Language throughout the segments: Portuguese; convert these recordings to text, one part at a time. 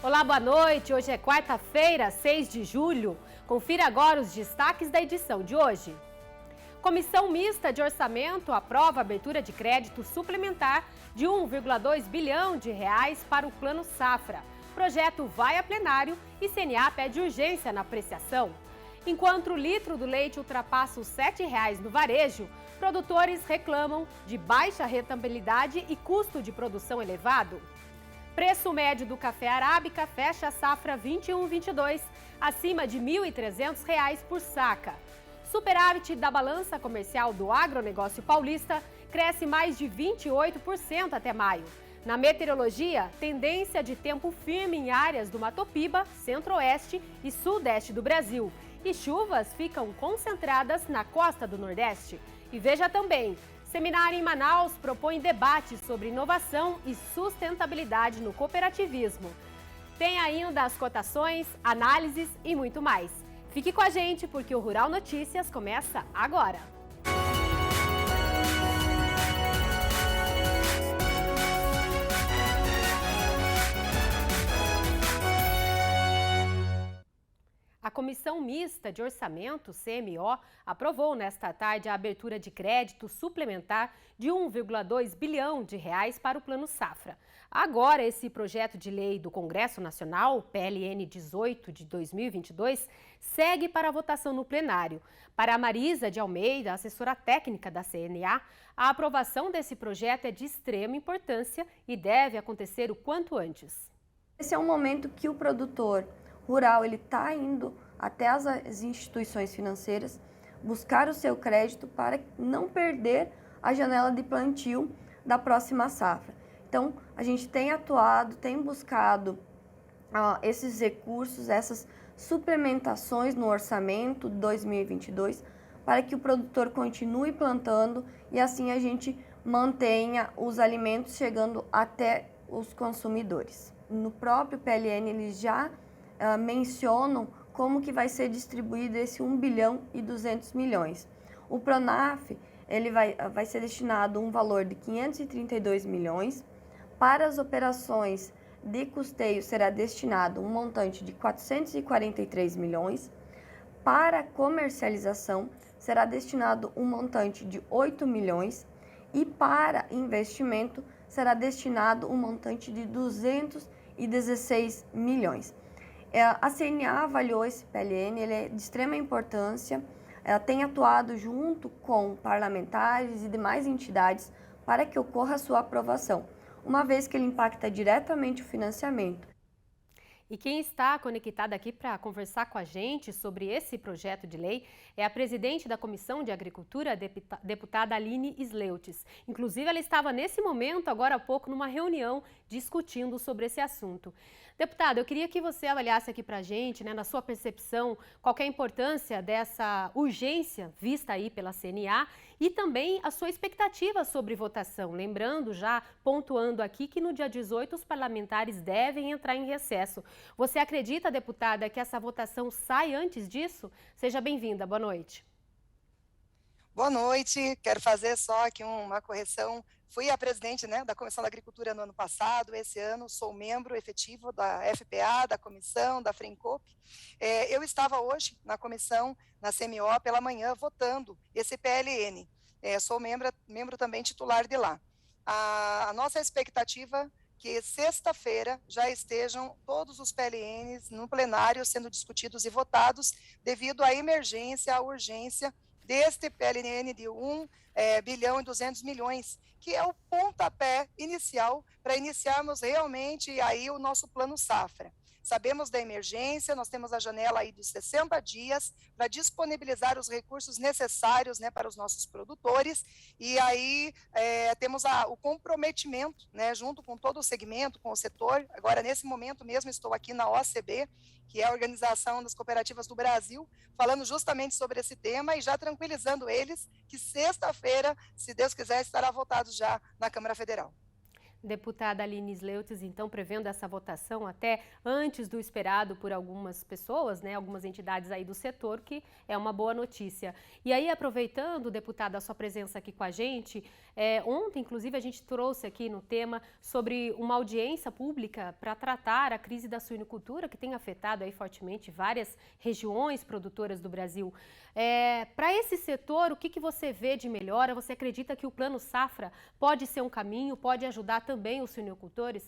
Olá, boa noite. Hoje é quarta-feira, 6 de julho. Confira agora os destaques da edição de hoje. Comissão Mista de Orçamento aprova a abertura de crédito suplementar de 1,2 bilhão de reais para o Plano Safra. O projeto vai a plenário e CNA pede urgência na apreciação. Enquanto o litro do leite ultrapassa os R$ 7,00 no varejo, produtores reclamam de baixa rentabilidade e custo de produção elevado. Preço médio do café arábica fecha a safra 21-22, acima de R$ 1.300 por saca. Superávit da balança comercial do agronegócio paulista cresce mais de 28% até maio. Na meteorologia, tendência de tempo firme em áreas do Mato Piba, centro-oeste e sudeste do Brasil. E chuvas ficam concentradas na costa do Nordeste. E veja também, seminário em Manaus propõe debate sobre inovação e sustentabilidade no cooperativismo. Tem ainda as cotações, análises e muito mais. Fique com a gente porque o Rural Notícias começa agora. A Comissão Mista de Orçamento, CMO, aprovou nesta tarde a abertura de crédito suplementar de 1,2 bilhão de reais para o Plano Safra. Agora, esse projeto de lei do Congresso Nacional, PLN 18 de 2022, segue para a votação no plenário. Para a Marisa de Almeida, assessora técnica da CNA, a aprovação desse projeto é de extrema importância e deve acontecer o quanto antes. Esse é um momento que o produtor rural ele está indo até as instituições financeiras buscar o seu crédito para não perder a janela de plantio da próxima safra. Então, a gente tem atuado, tem buscado esses recursos, essas suplementações no orçamento 2022 para que o produtor continue plantando e assim a gente mantenha os alimentos chegando até os consumidores. No próprio PLN, eles já mencionam como que vai ser distribuído esse 1 bilhão e 200 milhões. O Pronaf ele vai ser destinado um valor de 532 milhões. Para as operações de custeio será destinado um montante de 443 milhões. Para comercialização será destinado um montante de 8 milhões. E para investimento será destinado um montante de 216 milhões. A CNA avaliou esse PLN, ele é de extrema importância, tem atuado junto com parlamentares e demais entidades para que ocorra a sua aprovação, uma vez que ele impacta diretamente o financiamento. E quem está conectada aqui para conversar com a gente sobre esse projeto de lei é a presidente da Comissão de Agricultura, a deputada Aline Sleutes. Inclusive, ela estava nesse momento, agora há pouco, numa reunião discutindo sobre esse assunto. Deputada, eu queria que você avaliasse aqui para a gente, na sua percepção, qual é a importância dessa urgência vista aí pela CNA e também a sua expectativa sobre votação. Lembrando, já pontuando aqui, que no dia 18 os parlamentares devem entrar em recesso. Você acredita, deputada, que essa votação sai antes disso? Seja bem-vinda, boa noite. Boa noite, quero fazer só aqui uma correção. Fui a presidente da Comissão da Agricultura no ano passado, esse ano sou membro efetivo da FPA, da Comissão, da FRENCOP. Eu estava hoje na comissão, na CMO, pela manhã, votando esse PLN. Sou membro também titular de lá. A nossa expectativa que sexta-feira já estejam todos os PLNs no plenário sendo discutidos e votados devido à emergência, à urgência deste PLN de 1 bilhão e 200 milhões, que é o pontapé inicial para iniciarmos realmente aí o nosso plano safra. Sabemos da emergência, nós temos a janela aí de 60 dias para disponibilizar os recursos necessários para os nossos produtores e aí temos o comprometimento junto com todo o segmento, com o setor. Agora, nesse momento mesmo, estou aqui na OCB, que é a Organização das Cooperativas do Brasil, falando justamente sobre esse tema e já tranquilizando eles que sexta-feira, se Deus quiser, estará votado já na Câmara Federal. Deputada Aline Sleutz, então, prevendo essa votação até antes do esperado por algumas pessoas, né, algumas entidades aí do setor, que é uma boa notícia. E aí, aproveitando, deputada, a sua presença aqui com a gente, ontem, inclusive, a gente trouxe aqui no tema sobre uma audiência pública para tratar a crise da suinocultura, que tem afetado aí fortemente várias regiões produtoras do Brasil. Para esse setor, o que você vê de melhora? Você acredita que o Plano Safra pode ser um caminho, pode ajudar também os suinocultores?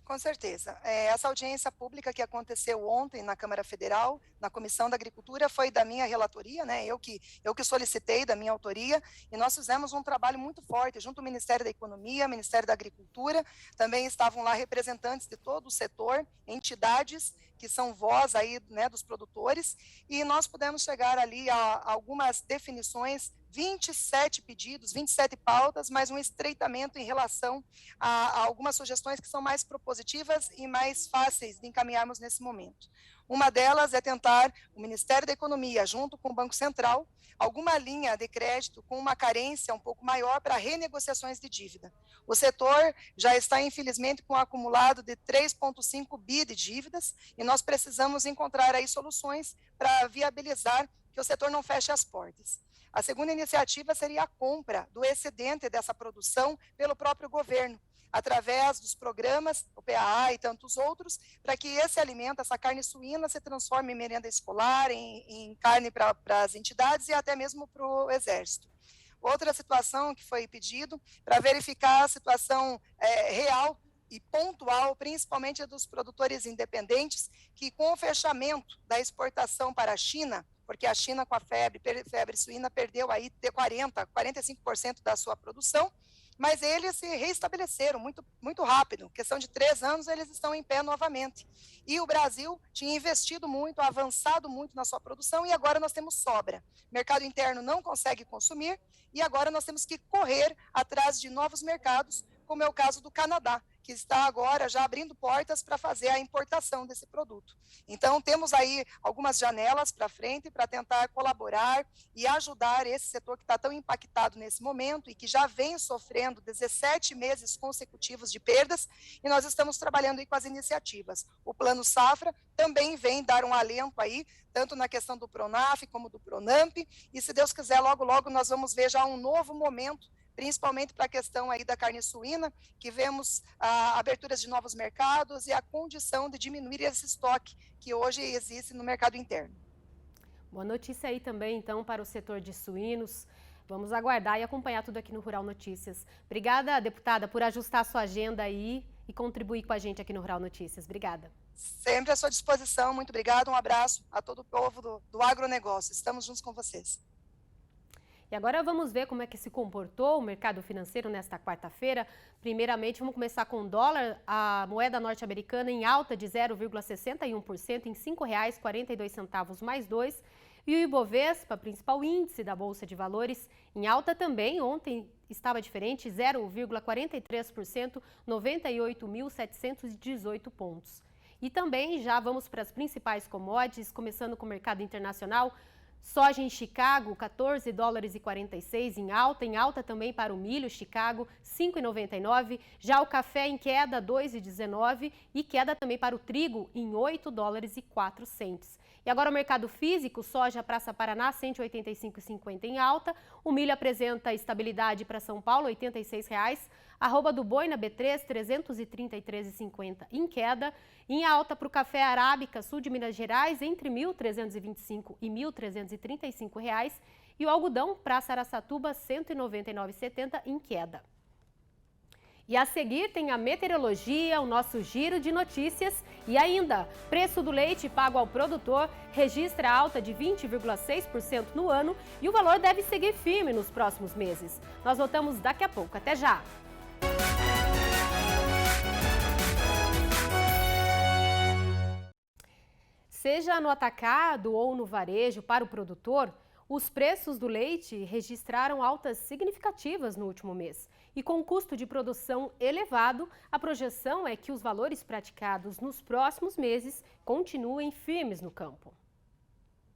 Com certeza. Essa audiência pública que aconteceu ontem na Câmara Federal, na Comissão da Agricultura, foi da minha relatoria, né? Eu que solicitei, da minha autoria, e nós fizemos um trabalho muito forte junto ao Ministério da Economia, Ministério da Agricultura, também estavam lá representantes de todo o setor, entidades que são voz aí, né, dos produtores, e nós pudemos chegar ali a algumas definições, 27 pedidos, 27 pautas, mas um estreitamento em relação a algumas sugestões que são mais propositivas e mais fáceis de encaminharmos nesse momento. Uma delas é tentar o Ministério da Economia, junto com o Banco Central, alguma linha de crédito com uma carência um pouco maior para renegociações de dívida. O setor já está, infelizmente, com um acumulado de 3,5 bi de dívidas e nós precisamos encontrar aí soluções para viabilizar que o setor não feche as portas. A segunda iniciativa seria a compra do excedente dessa produção pelo próprio governo, através dos programas, o PAA e tantos outros, para que esse alimento, essa carne suína, se transforme em merenda escolar, em carne para as entidades e até mesmo para o Exército. Outra situação que foi pedido para verificar a situação real e pontual, principalmente dos produtores independentes, que com o fechamento da exportação para a China, porque a China com a febre suína perdeu aí de 45% da sua produção, mas eles se reestabeleceram muito rápido, questão de 3 anos eles estão em pé novamente. E o Brasil tinha investido muito, avançado muito na sua produção e agora nós temos sobra. O mercado interno não consegue consumir e agora nós temos que correr atrás de novos mercados, como é o caso do Canadá, que está agora já abrindo portas para fazer a importação desse produto. Então, temos aí algumas janelas para frente para tentar colaborar e ajudar esse setor que está tão impactado nesse momento e que já vem sofrendo 17 meses consecutivos de perdas, e nós estamos trabalhando aí com as iniciativas. O Plano Safra também vem dar um alento aí, tanto na questão do Pronaf como do Pronamp, e se Deus quiser, logo, logo nós vamos ver já um novo momento, principalmente para a questão aí da carne suína, que vemos aberturas de novos mercados e a condição de diminuir esse estoque que hoje existe no mercado interno. Boa notícia aí também, então, para o setor de suínos. Vamos aguardar e acompanhar tudo aqui no Rural Notícias. Obrigada, deputada, por ajustar a sua agenda aí e contribuir com a gente aqui no Rural Notícias. Obrigada. Sempre à sua disposição. Muito obrigada. Um abraço a todo o povo do agronegócio. Estamos juntos com vocês. E agora vamos ver como é que se comportou o mercado financeiro nesta quarta-feira. Primeiramente, vamos começar com o dólar, a moeda norte-americana em alta de 0,61% em R$ 5,42 mais 2. E o Ibovespa, principal índice da Bolsa de Valores, em alta também. Ontem estava diferente, 0,43%, 98.718 pontos. E também já vamos para as principais commodities, começando com o mercado internacional. Soja em Chicago, 14 dólares e 46 em alta também para o milho, Chicago, 5,99. Já o café em queda, 2,19 e queda também para o trigo em 8 dólares e 4 centes. E agora o mercado físico, soja Praça Paraná, 185,50 em alta. O milho apresenta estabilidade para São Paulo, R$ 86,00. Arroba do boi na B3, 333,50 em queda. Em alta para o café arábica, sul de Minas Gerais, entre R$ 1.325 e R$ 1.335. E o algodão Praça Araçatuba, R$ 199,70 em queda. E a seguir tem a meteorologia, o nosso giro de notícias e ainda, preço do leite pago ao produtor registra alta de 20,6% no ano e o valor deve seguir firme nos próximos meses. Nós voltamos daqui a pouco. Até já! Seja no atacado ou no varejo para o produtor, os preços do leite registraram altas significativas no último mês. E com o custo de produção elevado, a projeção é que os valores praticados nos próximos meses continuem firmes no campo.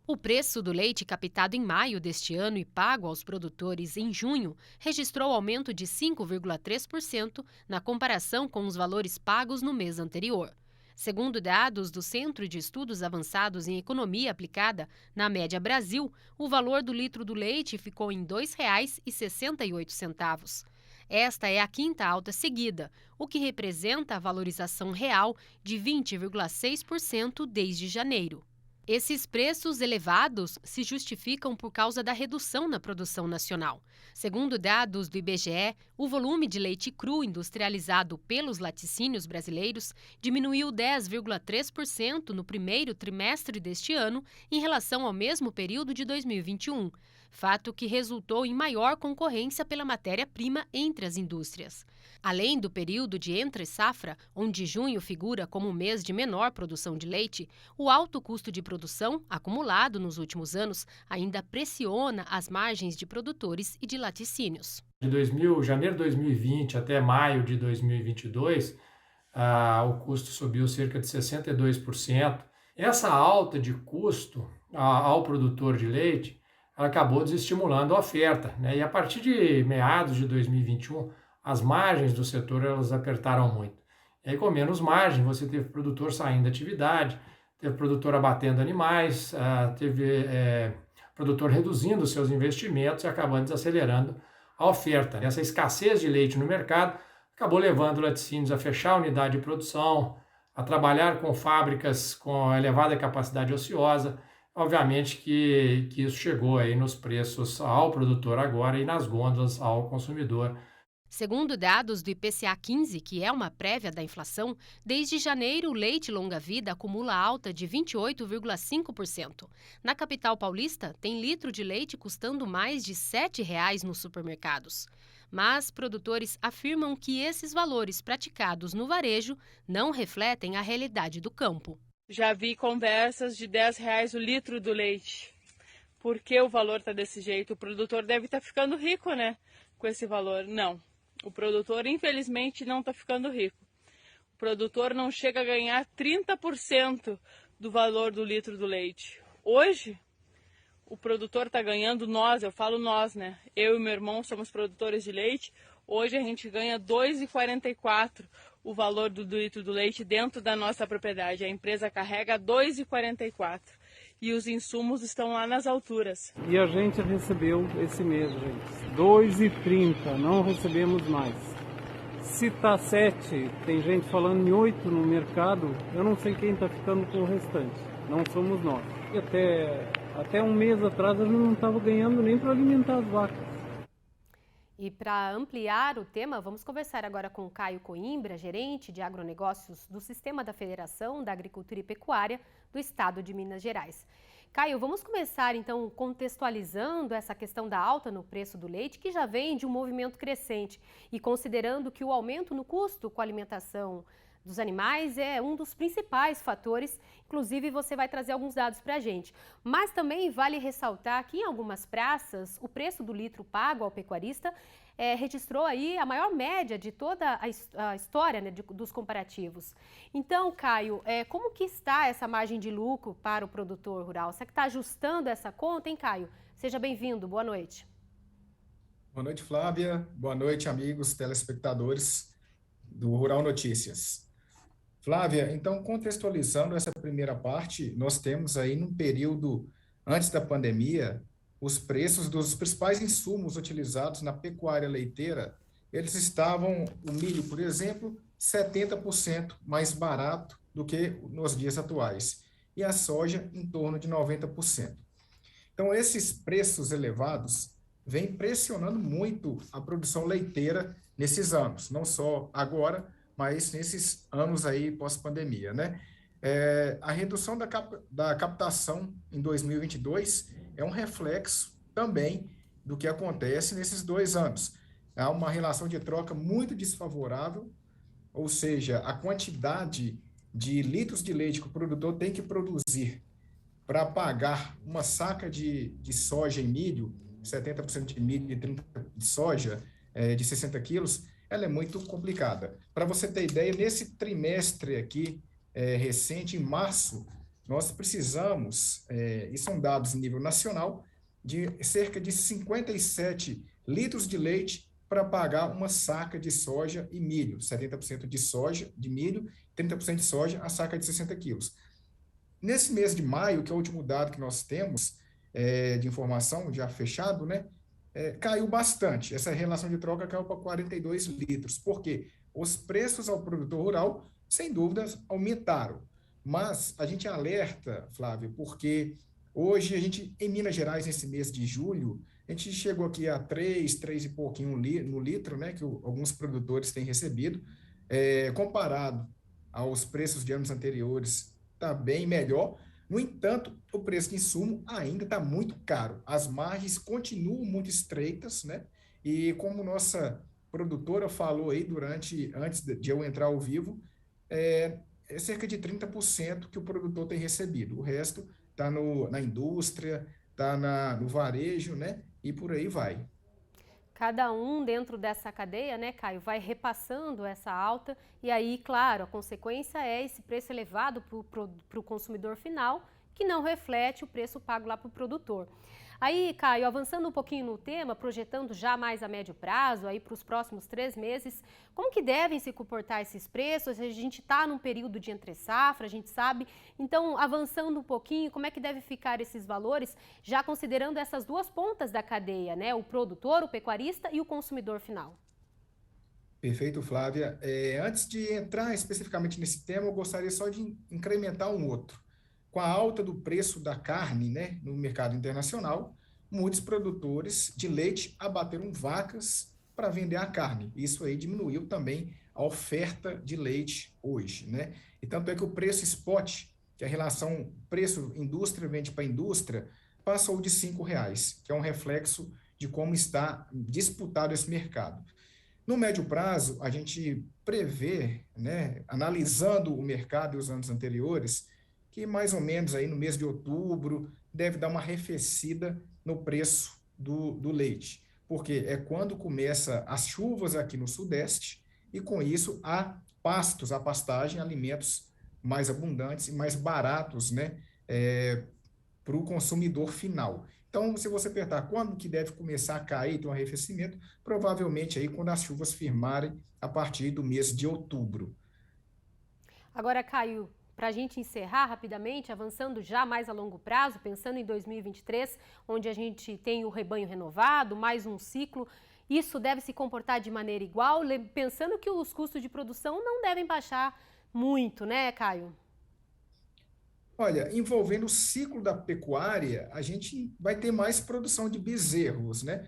O preço do leite captado em maio deste ano e pago aos produtores em junho registrou aumento de 5,3% na comparação com os valores pagos no mês anterior. Segundo dados do Centro de Estudos Avançados em Economia Aplicada, na Média Brasil, o valor do litro do leite ficou em R$ 2,68. Esta é a quinta alta seguida, o que representa a valorização real de 20,6% desde janeiro. Esses preços elevados se justificam por causa da redução na produção nacional. Segundo dados do IBGE, o volume de leite cru industrializado pelos laticínios brasileiros diminuiu 10,3% no primeiro trimestre deste ano em relação ao mesmo período de 2021, fato que resultou em maior concorrência pela matéria-prima entre as indústrias. Além do período de entre-safra, onde junho figura como o mês de menor produção de leite, o alto custo de produção, acumulado nos últimos anos, ainda pressiona as margens de produtores e de laticínios. De janeiro de 2020 até maio de 2022, o custo subiu cerca de 62%. Essa alta de custo ao produtor de leite acabou desestimulando a oferta, né? E a partir de meados de 2021, as margens do setor elas apertaram muito. E aí, com menos margem, você teve produtor saindo da atividade, teve produtor abatendo animais, teve produtor reduzindo seus investimentos e acabando desacelerando a oferta. Essa escassez de leite no mercado acabou levando laticínios a fechar a unidade de produção, a trabalhar com fábricas com elevada capacidade ociosa. Obviamente que isso chegou aí nos preços ao produtor agora e nas gôndolas ao consumidor. Segundo dados do IPCA 15, que é uma prévia da inflação, desde janeiro o leite longa-vida acumula alta de 28,5%. Na capital paulista, tem litro de leite custando mais de R$ 7,00 nos supermercados. Mas produtores afirmam que esses valores praticados no varejo não refletem a realidade do campo. Já vi conversas de R$10 o litro do leite. Por que o valor está desse jeito? O produtor deve estar ficando rico, né? Com esse valor. Não. O produtor, infelizmente, não está ficando rico. O produtor não chega a ganhar 30% do valor do litro do leite. Hoje, o produtor está ganhando, eu falo nós, né? Eu e meu irmão somos produtores de leite. Hoje a gente ganha R$ 2,44 o valor do litro do leite dentro da nossa propriedade. A empresa carrega R$ 2,44 e os insumos estão lá nas alturas. E a gente recebeu esse mês, gente, R$ 2,30, não recebemos mais. Se está 7, tem gente falando em 8 no mercado, eu não sei quem está ficando com o restante, não somos nós. E até um mês atrás a gente não estava ganhando nem para alimentar as vacas. E para ampliar o tema, vamos conversar agora com Caio Coimbra, gerente de agronegócios do Sistema da Federação da Agricultura e Pecuária do Estado de Minas Gerais. Caio, vamos começar então contextualizando essa questão da alta no preço do leite, que já vem de um movimento crescente, e considerando que o aumento no custo com a alimentação dos animais é um dos principais fatores. Inclusive, você vai trazer alguns dados para a gente. Mas também vale ressaltar que em algumas praças, o preço do litro pago ao pecuarista registrou aí a maior média de toda a história, né, dos comparativos. Então, Caio, como que está essa margem de lucro para o produtor rural? Você que está ajustando essa conta, hein, Caio? Seja bem-vindo, boa noite. Boa noite, Flávia. Boa noite, amigos telespectadores do Rural Notícias. Flávia, então, contextualizando essa primeira parte, nós temos aí num período antes da pandemia, os preços dos principais insumos utilizados na pecuária leiteira, eles estavam, o milho, por exemplo, 70% mais barato do que nos dias atuais, e a soja em torno de 90%. Então, esses preços elevados vêm pressionando muito a produção leiteira nesses anos, não só agora, mas nesses anos aí pós-pandemia, né? A redução da captação em 2022 é um reflexo também do que acontece nesses 2 anos. Há uma relação de troca muito desfavorável, ou seja, a quantidade de litros de leite que o produtor tem que produzir para pagar uma saca de soja e milho, 70% de milho e 30% de soja, de 60 quilos, ela é muito complicada. Para você ter ideia, nesse trimestre aqui, recente, em março, nós precisamos, e são dados em nível nacional, de cerca de 57 litros de leite para pagar uma saca de soja e milho, 70% de soja, de milho, 30% de soja, a saca de 60 quilos. Nesse mês de maio, que é o último dado que nós temos de informação já fechado, né, caiu bastante. Essa relação de troca caiu para 42 litros. Por quê? Os preços ao produtor rural, sem dúvidas, aumentaram. Mas a gente alerta, Flávio, porque hoje a gente, em Minas Gerais, nesse mês de julho, a gente chegou aqui a 3 e pouquinho no litro, né, que alguns produtores têm recebido, comparado aos preços de anos anteriores, está bem melhor. No entanto, o preço de insumo ainda está muito caro. As margens continuam muito estreitas, né? E como nossa produtora falou aí antes de eu entrar ao vivo, é cerca de 30% que o produtor tem recebido. O resto está na indústria, está no varejo, né? E por aí vai. Cada um dentro dessa cadeia, né, Caio, vai repassando essa alta e aí, claro, a consequência é esse preço elevado para o consumidor final, que não reflete o preço pago lá para o produtor. Aí, Caio, avançando um pouquinho no tema, projetando já mais a médio prazo, aí para os próximos 3 meses, como que devem se comportar esses preços? A gente está num período de entre-safra, a gente sabe. Então, avançando um pouquinho, como é que deve ficar esses valores, já considerando essas duas pontas da cadeia, né? O produtor, o pecuarista e o consumidor final. Perfeito, Flávia. Antes de entrar especificamente nesse tema, eu gostaria só de incrementar um outro. Com a alta do preço da carne, né, no mercado internacional, muitos produtores de leite abateram vacas para vender a carne. Isso aí diminuiu também a oferta de leite hoje, né? E tanto é que o preço spot, que é a relação preço indústria vende para indústria, passou de R$5, que é um reflexo de como está disputado esse mercado. No médio prazo, a gente prevê, né, analisando o mercado e os anos anteriores, que mais ou menos aí no mês de outubro deve dar uma arrefecida no preço do leite, porque é quando começa as chuvas aqui no Sudeste e com isso há pastos, a pastagem, alimentos mais abundantes e mais baratos, né, para o consumidor final. Então, se você perguntar quando que deve começar a cair, ter um arrefecimento, provavelmente aí quando as chuvas firmarem a partir do mês de outubro. Agora, Caio, para a gente encerrar rapidamente, avançando já mais a longo prazo, pensando em 2023, onde a gente tem o rebanho renovado, mais um ciclo, isso deve se comportar de maneira igual, pensando que os custos de produção não devem baixar muito, né, Caio? Olha, envolvendo o ciclo da pecuária, a gente vai ter mais produção de bezerros, né?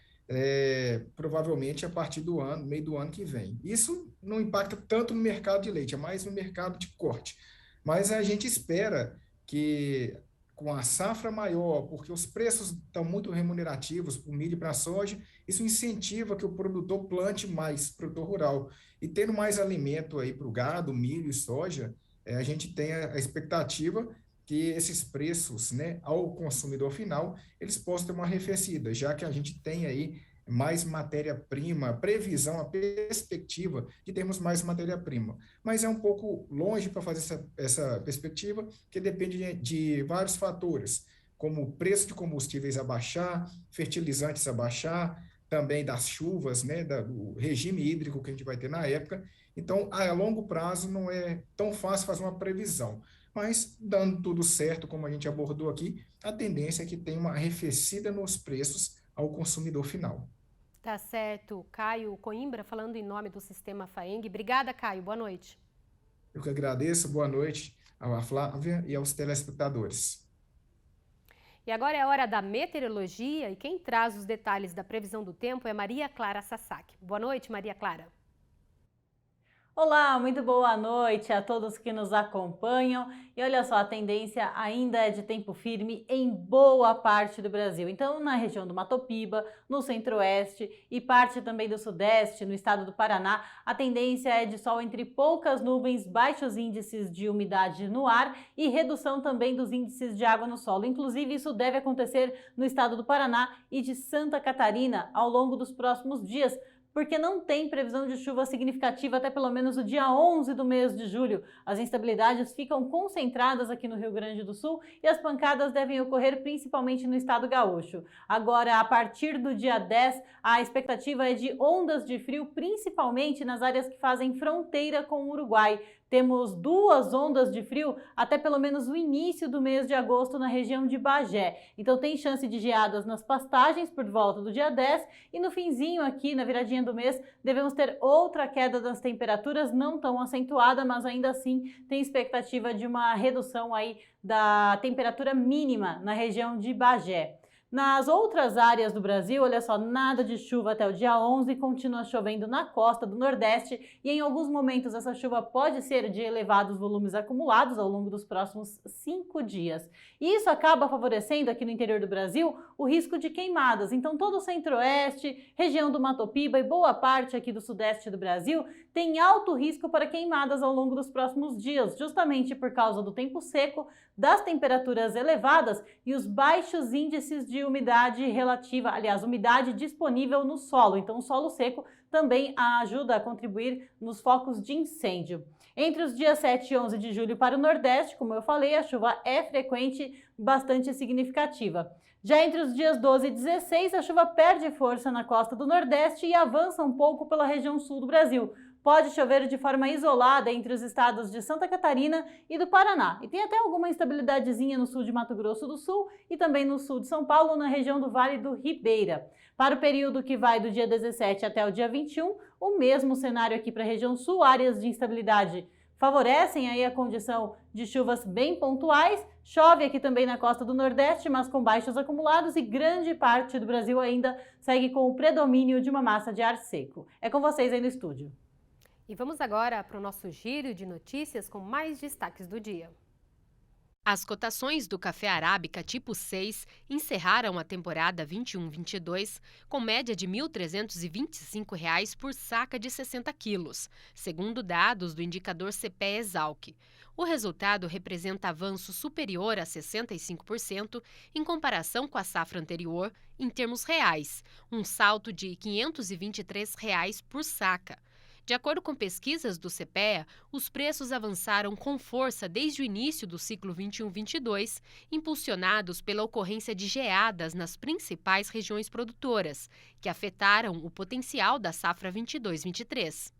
Provavelmente a partir do meio do ano que vem. Isso não impacta tanto no mercado de leite, é mais no mercado de corte. Mas a gente espera que, com a safra maior, porque os preços estão muito remunerativos para o milho e para a soja, isso incentiva que o produtor plante mais, produtor rural. E tendo mais alimento aí para o gado, milho e soja, a gente tem a expectativa que esses preços, né, ao consumidor final, eles possam ter uma arrefecida, já que a gente tem aí mais matéria-prima, previsão, a perspectiva de termos mais matéria-prima. Mas é um pouco longe para fazer essa perspectiva, que depende de vários fatores, como o preço de combustíveis abaixar, fertilizantes abaixar, também das chuvas, né, do regime hídrico que a gente vai ter na época. Então, a longo prazo não é tão fácil fazer uma previsão. Mas, dando tudo certo, como a gente abordou aqui, a tendência é que tenha uma arrefecida nos preços ao consumidor final. Tá certo. Caio Coimbra, falando em nome do Sistema FAENG. Obrigada, Caio. Boa noite. Eu que agradeço. Boa noite à Flávia e aos telespectadores. E agora é a hora da meteorologia e quem traz os detalhes da previsão do tempo é Maria Clara Sasaki. Boa noite, Maria Clara. Olá, muito boa noite a todos que nos acompanham. E olha só, a tendência ainda é de tempo firme em boa parte do Brasil. Então, na região do Mato Piba, no centro-oeste e parte também do sudeste, no estado do Paraná, a tendência é de sol entre poucas nuvens, baixos índices de umidade no ar e redução também dos índices de água no solo. Inclusive, isso deve acontecer no estado do Paraná e de Santa Catarina ao longo dos próximos dias, porque não tem previsão de chuva significativa até pelo menos o dia 11 do mês de julho. As instabilidades ficam concentradas aqui no Rio Grande do Sul e as pancadas devem ocorrer principalmente no estado gaúcho. Agora, a partir do dia 10, a expectativa é de ondas de frio, principalmente nas áreas que fazem fronteira com o Uruguai. Temos 2 ondas de frio até pelo menos o início do mês de agosto na região de Bagé. Então tem chance de geadas nas pastagens por volta do dia 10 e no finzinho aqui, na viradinha do mês, devemos ter outra queda das temperaturas, não tão acentuada, mas ainda assim tem expectativa de uma redução aí da temperatura mínima na região de Bagé. Nas outras áreas do Brasil, olha só, nada de chuva até o dia 11, continua chovendo na costa do Nordeste e em alguns momentos essa chuva pode ser de elevados volumes acumulados ao longo dos próximos 5 dias. E isso acaba favorecendo aqui no interior do Brasil o risco de queimadas. Então todo o Centro-Oeste, região do Mato Piba e boa parte aqui do Sudeste do Brasil tem alto risco para queimadas ao longo dos próximos dias, justamente por causa do tempo seco, das temperaturas elevadas e os baixos índices de umidade relativa, aliás, umidade disponível no solo. Então, o solo seco também ajuda a contribuir nos focos de incêndio. Entre os dias 7 e 11 de julho para o Nordeste, como eu falei, a chuva é frequente, bastante significativa. Já entre os dias 12 e 16, a chuva perde força na costa do Nordeste e avança um pouco pela região sul do Brasil. Pode chover de forma isolada entre os estados de Santa Catarina e do Paraná. E tem até alguma instabilidadezinha no sul de Mato Grosso do Sul e também no sul de São Paulo, na região do Vale do Ribeira. Para o período que vai do dia 17 até o dia 21, o mesmo cenário aqui para a região sul, áreas de instabilidade favorecem aí a condição de chuvas bem pontuais. Chove aqui também na costa do Nordeste, mas com baixos acumulados, e grande parte do Brasil ainda segue com o predomínio de uma massa de ar seco. É com vocês aí no estúdio. E vamos agora para o nosso giro de notícias com mais destaques do dia. As cotações do café arábica tipo 6 encerraram a temporada 21-22 com média de R$ 1.325 por saca de 60 quilos, segundo dados do indicador CPEA-Esalq. O resultado representa avanço superior a 65% em comparação com a safra anterior em termos reais, um salto de R$ 523 por saca. De acordo com pesquisas do CPEA, os preços avançaram com força desde o início do ciclo 21-22, impulsionados pela ocorrência de geadas nas principais regiões produtoras, que afetaram o potencial da safra 22-23.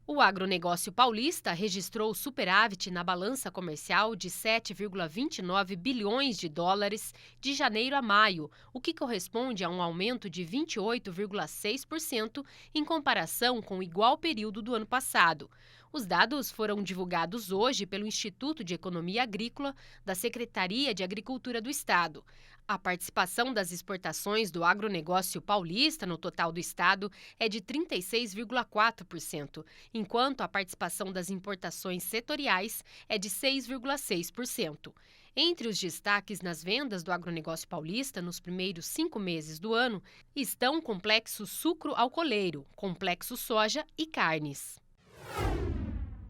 O agronegócio paulista registrou superávit na balança comercial de 7,29 bilhões de dólares de janeiro a maio, o que corresponde a um aumento de 28,6% em comparação com o igual período do ano passado. Os dados foram divulgados hoje pelo Instituto de Economia Agrícola da Secretaria de Agricultura do Estado. A participação das exportações do agronegócio paulista no total do estado é de 36,4%, enquanto a participação das importações setoriais é de 6,6%. Entre os destaques nas vendas do agronegócio paulista nos primeiros 5 meses do ano estão o complexo sucro-alcooleiro, complexo soja e carnes.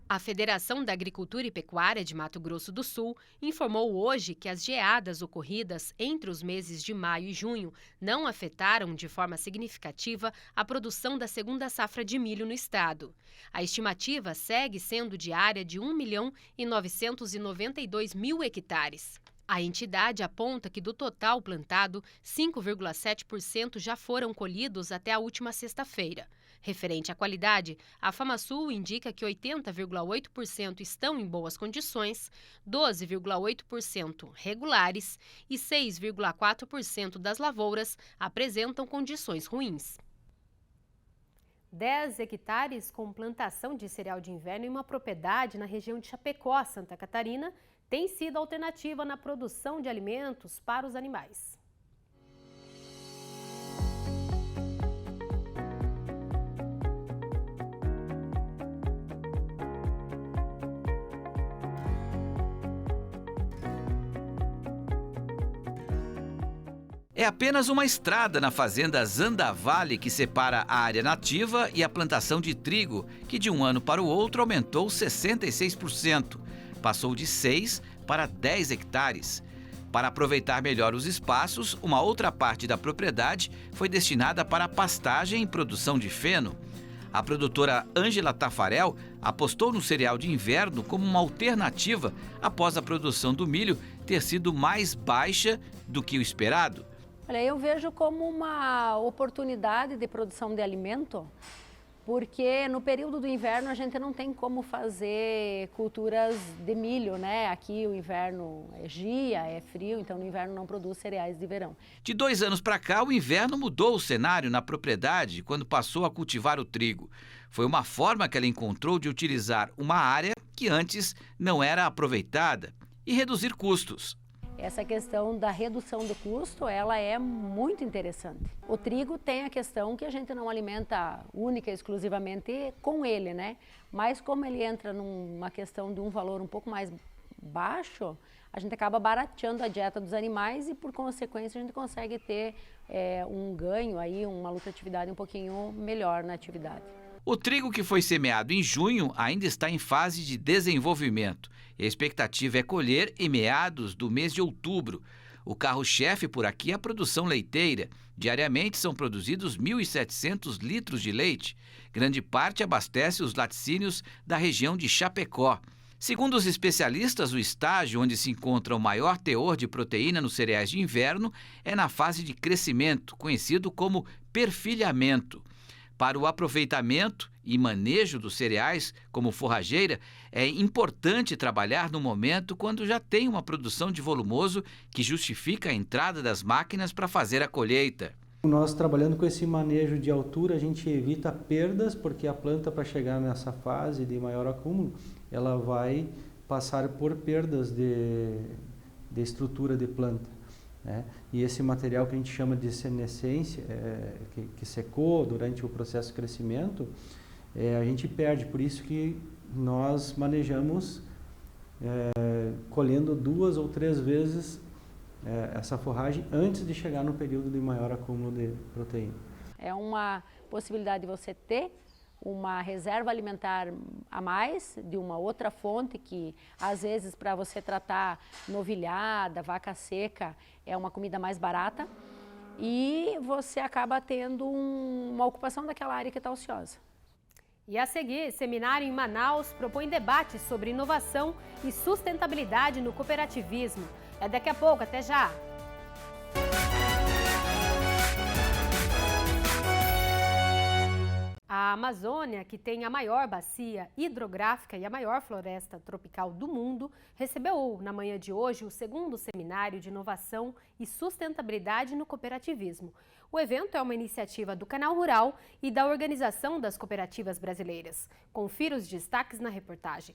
A Federação da Agricultura e Pecuária de Mato Grosso do Sul informou hoje que as geadas ocorridas entre os meses de maio e junho não afetaram de forma significativa a produção da segunda safra de milho no estado. A estimativa segue sendo de área de 1.992.000 hectares. A entidade aponta que do total plantado, 5,7% já foram colhidos até a última sexta-feira. Referente à qualidade, a FamaSul indica que 80,8% estão em boas condições, 12,8% regulares e 6,4% das lavouras apresentam condições ruins. 10 hectares com plantação de cereal de inverno em uma propriedade na região de Chapecó, Santa Catarina, tem sido alternativa na produção de alimentos para os animais. É apenas uma estrada na fazenda Zandavale que separa a área nativa e a plantação de trigo, que de um ano para o outro aumentou 66%, passou de 6 para 10 hectares. Para aproveitar melhor os espaços, uma outra parte da propriedade foi destinada para pastagem e produção de feno. A produtora Ângela Tafarel apostou no cereal de inverno como uma alternativa após a produção do milho ter sido mais baixa do que o esperado. Olha, eu vejo como uma oportunidade de produção de alimento, porque no período do inverno a gente não tem como fazer culturas de milho, né? Aqui o inverno é geia, é frio, então no inverno não produz cereais de verão. De 2 anos para cá, o inverno mudou o cenário na propriedade quando passou a cultivar o trigo. Foi uma forma que ela encontrou de utilizar uma área que antes não era aproveitada e reduzir custos. Essa questão da redução do custo, ela é muito interessante. O trigo tem a questão que a gente não alimenta única e exclusivamente com ele, né? Mas como ele entra numa questão de um valor um pouco mais baixo, a gente acaba barateando a dieta dos animais e, por consequência, a gente consegue ter um ganho aí, uma lucratividade um pouquinho melhor na atividade. O trigo que foi semeado em junho ainda está em fase de desenvolvimento. A expectativa é colher em meados do mês de outubro. O carro-chefe por aqui é a produção leiteira. Diariamente são produzidos 1.700 litros de leite. Grande parte abastece os laticínios da região de Chapecó. Segundo os especialistas, o estágio onde se encontra o maior teor de proteína nos cereais de inverno é na fase de crescimento, conhecido como perfilhamento. Para o aproveitamento e manejo dos cereais como forrageira, é importante trabalhar no momento quando já tem uma produção de volumoso que justifica a entrada das máquinas para fazer a colheita. Nós trabalhando com esse manejo de altura, a gente evita perdas, porque a planta, para chegar nessa fase de maior acúmulo, ela vai passar por perdas de estrutura de planta, né? E esse material que a gente chama de senescência, que secou durante o processo de crescimento, a gente perde. Por isso que nós manejamos colhendo 2 ou 3 vezes essa forragem antes de chegar no período de maior acúmulo de proteína. É uma possibilidade de você ter uma reserva alimentar a mais de uma outra fonte que, às vezes, para você tratar novilhada, vaca seca, é uma comida mais barata e você acaba tendo uma ocupação daquela área que está ociosa. E a seguir, seminário em Manaus propõe debates sobre inovação e sustentabilidade no cooperativismo. É daqui a pouco, até já! A Amazônia, que tem a maior bacia hidrográfica e a maior floresta tropical do mundo, recebeu na manhã de hoje o 2º seminário de inovação e sustentabilidade no cooperativismo. O evento é uma iniciativa do Canal Rural e da Organização das Cooperativas Brasileiras. Confira os destaques na reportagem.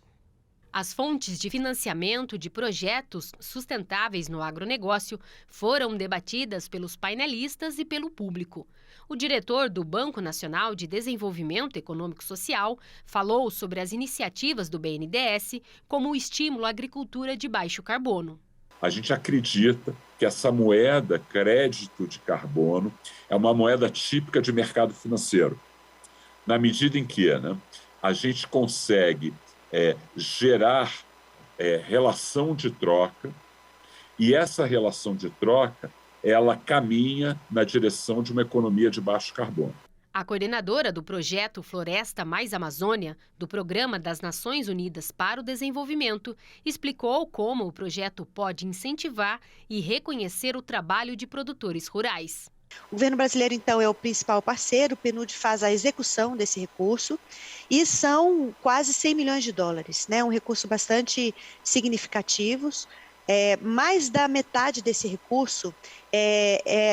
As fontes de financiamento de projetos sustentáveis no agronegócio foram debatidas pelos painelistas e pelo público. O diretor do Banco Nacional de Desenvolvimento Econômico e Social falou sobre as iniciativas do BNDES como o estímulo à agricultura de baixo carbono. A gente acredita que essa moeda, crédito de carbono, é uma moeda típica de mercado financeiro, na medida em que a gente consegue gerar relação de troca, e essa relação de troca ela caminha na direção de uma economia de baixo carbono. A coordenadora do projeto Floresta Mais Amazônia, do Programa das Nações Unidas para o Desenvolvimento, explicou como o projeto pode incentivar e reconhecer o trabalho de produtores rurais. O governo brasileiro, então, é o principal parceiro, o PNUD faz a execução desse recurso e são quase 100 milhões de dólares, né? Um recurso bastante significativo. Mais da metade desse recurso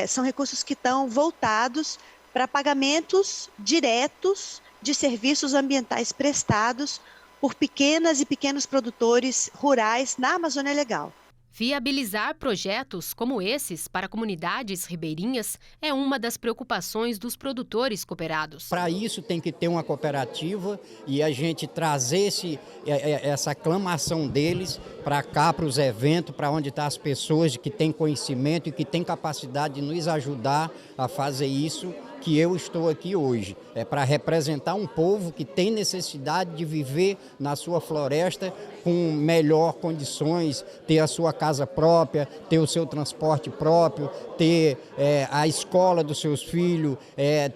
são recursos que estão voltados para pagamentos diretos de serviços ambientais prestados por pequenas e pequenos produtores rurais na Amazônia Legal. Viabilizar projetos como esses para comunidades ribeirinhas é uma das preocupações dos produtores cooperados. Para isso tem que ter uma cooperativa e a gente trazer essa aclamação deles para cá, para os eventos, para onde estão as pessoas que têm conhecimento e que têm capacidade de nos ajudar a fazer isso, que eu estou aqui hoje. É para representar um povo que tem necessidade de viver na sua floresta com melhor condições, ter a sua casa própria, ter o seu transporte próprio, ter a escola dos seus filhos,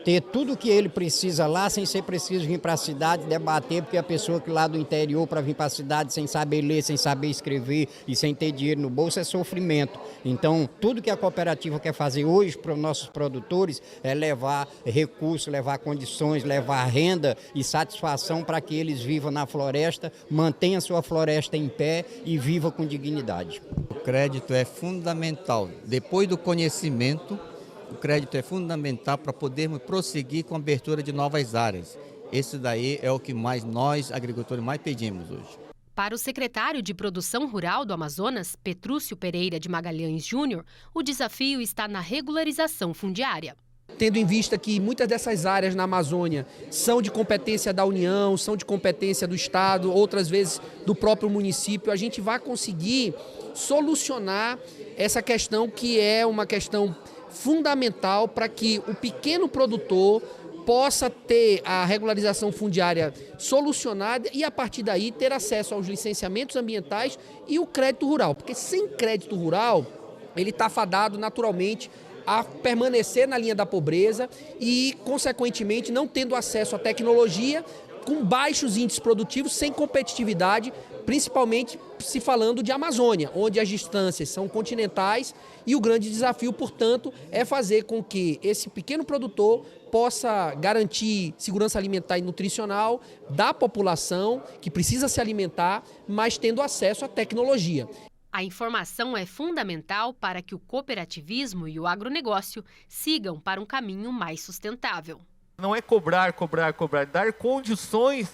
ter tudo o que ele precisa lá, sem ser preciso vir para a cidade debater, porque a pessoa que lá do interior para vir para a cidade sem saber ler, sem saber escrever e sem ter dinheiro no bolso é sofrimento. Então, tudo que a cooperativa quer fazer hoje para os nossos produtores é levar recursos, levar condições, levar renda e satisfação para que eles vivam na floresta, mantenham sua floresta em pé e vivam com dignidade. O crédito é fundamental. Depois do conhecimento, o crédito é fundamental para podermos prosseguir com a abertura de novas áreas. Esse daí é o que mais nós, agricultores, mais pedimos hoje. Para o secretário de Produção Rural do Amazonas, Petrúcio Pereira de Magalhães Júnior, o desafio está na regularização fundiária. Tendo em vista que muitas dessas áreas na Amazônia são de competência da União, são de competência do Estado, outras vezes do próprio município, a gente vai conseguir solucionar essa questão que é uma questão fundamental para que o pequeno produtor possa ter a regularização fundiária solucionada e, a partir daí, ter acesso aos licenciamentos ambientais e o crédito rural. Porque sem crédito rural, ele está fadado naturalmente a permanecer na linha da pobreza e, consequentemente, não tendo acesso à tecnologia, com baixos índices produtivos, sem competitividade, principalmente se falando de Amazônia, onde as distâncias são continentais e o grande desafio, portanto, é fazer com que esse pequeno produtor possa garantir segurança alimentar e nutricional da população que precisa se alimentar, mas tendo acesso à tecnologia. A informação é fundamental para que o cooperativismo e o agronegócio sigam para um caminho mais sustentável. Não é cobrar, dar condições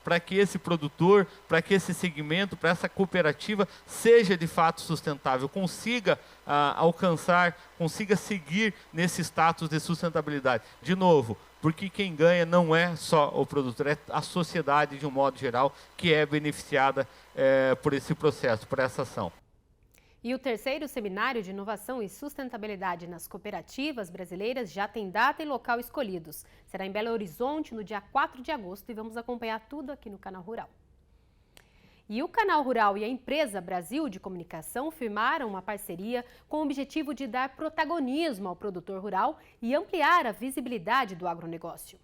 para que esse produtor, para que esse segmento, para essa cooperativa seja de fato sustentável, consiga alcançar, consiga seguir nesse status de sustentabilidade. De novo, porque quem ganha não é só o produtor, é a sociedade de um modo geral que é beneficiada por esse processo, por essa ação. E o terceiro seminário de inovação e sustentabilidade nas cooperativas brasileiras já tem data e local escolhidos. Será em Belo Horizonte no dia 4 de agosto e vamos acompanhar tudo aqui no Canal Rural. E o Canal Rural e a empresa Brasil de Comunicação firmaram uma parceria com o objetivo de dar protagonismo ao produtor rural e ampliar a visibilidade do agronegócio.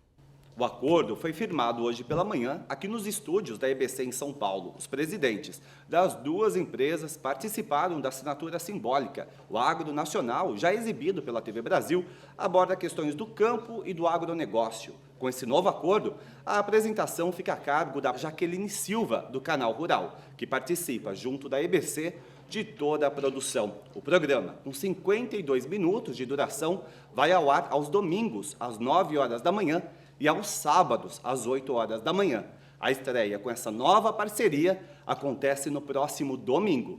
O acordo foi firmado hoje pela manhã aqui nos estúdios da EBC em São Paulo. Os presidentes das duas empresas participaram da assinatura simbólica. O Agro Nacional, já exibido pela TV Brasil, aborda questões do campo e do agronegócio. Com esse novo acordo, a apresentação fica a cargo da Jaqueline Silva, do Canal Rural, que participa, junto da EBC, de toda a produção. O programa, com 52 minutos de duração, vai ao ar aos domingos, às 9 horas da manhã, e aos sábados, às 8 horas da manhã. A estreia com essa nova parceria acontece no próximo domingo.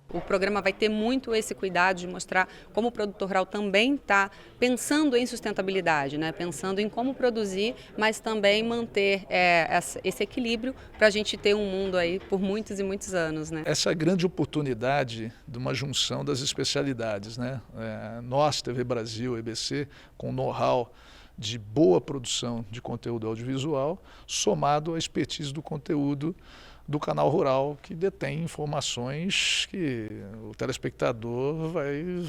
O programa vai ter muito esse cuidado de mostrar como o produtor rural também está pensando em sustentabilidade, né? Pensando em como produzir, mas também manter esse equilíbrio para a gente ter um mundo aí por muitos e muitos anos, né? Essa grande oportunidade de uma junção das especialidades, né? Nós, TV Brasil, EBC, com know-how de boa produção de conteúdo audiovisual, somado à expertise do conteúdo do Canal Rural, que detém informações que o telespectador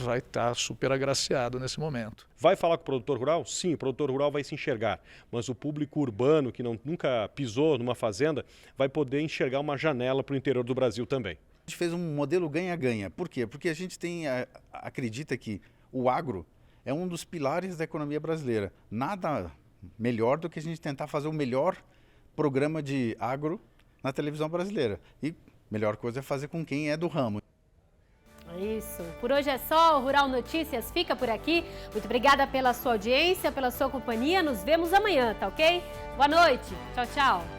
vai estar super agraciado nesse momento. Vai falar com o produtor rural? Sim, o produtor rural vai se enxergar, mas o público urbano, que nunca pisou numa fazenda, vai poder enxergar uma janela para o interior do Brasil também. A gente fez um modelo ganha-ganha. Por quê? Porque a gente acredita que o agro é um dos pilares da economia brasileira. Nada melhor do que a gente tentar fazer o melhor programa de agro na televisão brasileira. E a melhor coisa é fazer com quem é do ramo. Isso. Por hoje é só. O Rural Notícias fica por aqui. Muito obrigada pela sua audiência, pela sua companhia. Nos vemos amanhã, tá ok? Boa noite. Tchau, tchau.